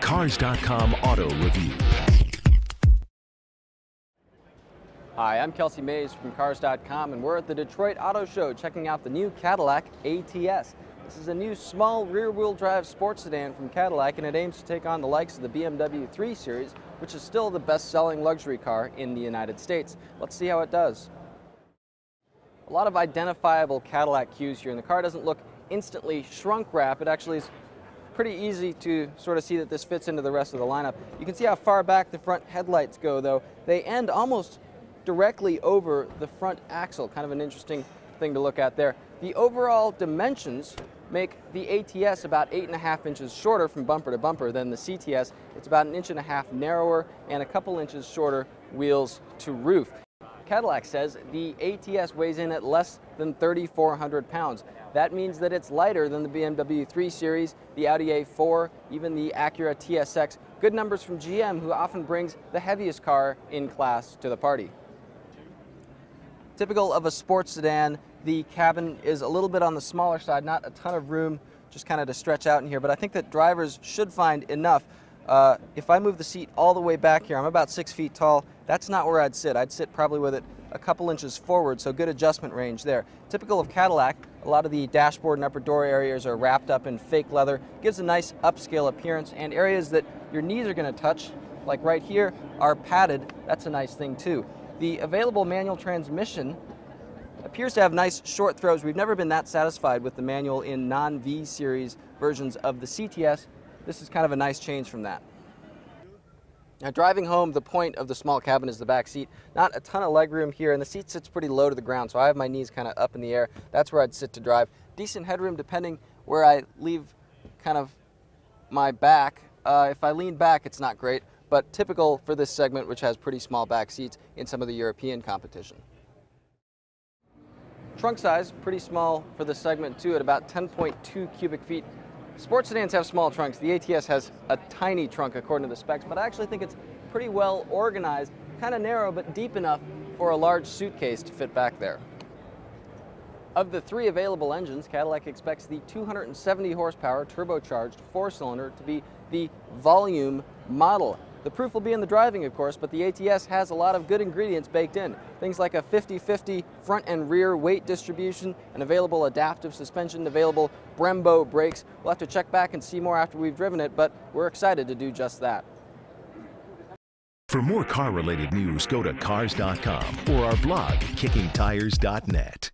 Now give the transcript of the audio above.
Cars.com Auto Review. Hi, I'm Kelsey Mays from Cars.com, and we're at the Detroit Auto Show checking out the new Cadillac ATS. This is a new small rear-wheel drive sports sedan from Cadillac, and it aims to take on the likes of the BMW 3 Series, which is still the best-selling luxury car in the United States. Let's see how it does. A lot of identifiable Cadillac cues here, and the car doesn't look instantly shrunk wrap. It actually is pretty easy to sort of see that this fits into the rest of the lineup. You can see how far back the front headlights go, though. They end almost directly over the front axle. Kind of an interesting thing to look at there. The overall dimensions make the ATS about 8.5 inches shorter from bumper to bumper than the CTS. It's about 1.5 inches narrower and a couple inches shorter wheels to roof. Cadillac says the ATS weighs in at less than 3,400 pounds. That means that it's lighter than the BMW 3 Series, the Audi A4, even the Acura TSX. Good numbers from GM, who often brings the heaviest car in class to the party. Typical of a sports sedan, the cabin is a little bit on the smaller side, not a ton of room, just kind of to stretch out in here, but I think that drivers should find enough. If I move the seat all the way back here, I'm about 6 feet tall, that's not where I'd sit. I'd sit probably with it a couple inches forward, so good adjustment range there. Typical of Cadillac, a lot of the dashboard and upper door areas are wrapped up in fake leather, gives a nice upscale appearance, and areas that your knees are going to touch, like right here, are padded. That's a nice thing too. The available manual transmission appears to have nice short throws. We've never been that satisfied with the manual in non-V series versions of the CTS. This is kind of a nice change from that. Now, driving home, the point of the small cabin is the back seat. Not a ton of legroom here, and the seat sits pretty low to the ground, so I have my knees kind of up in the air. That's where I'd sit to drive. Decent headroom depending where I leave kind of my back. If I lean back, it's not great, but typical for this segment, which has pretty small back seats in some of the European competition. Trunk size, pretty small for this segment too, at about 10.2 cubic feet. Sports sedans have small trunks. The ATS has a tiny trunk according to the specs, but I actually think it's pretty well organized, kind of narrow but deep enough for a large suitcase to fit back there. Of the 3 available engines, Cadillac expects the 270 horsepower turbocharged 4-cylinder to be the volume model. The proof will be in the driving, of course, but the ATS has a lot of good ingredients baked in. Things like a 50-50 front and rear weight distribution, an available adaptive suspension, available Brembo brakes. We'll have to check back and see more after we've driven it, but we're excited to do just that. For more car-related news, go to Cars.com or our blog, KickingTires.net.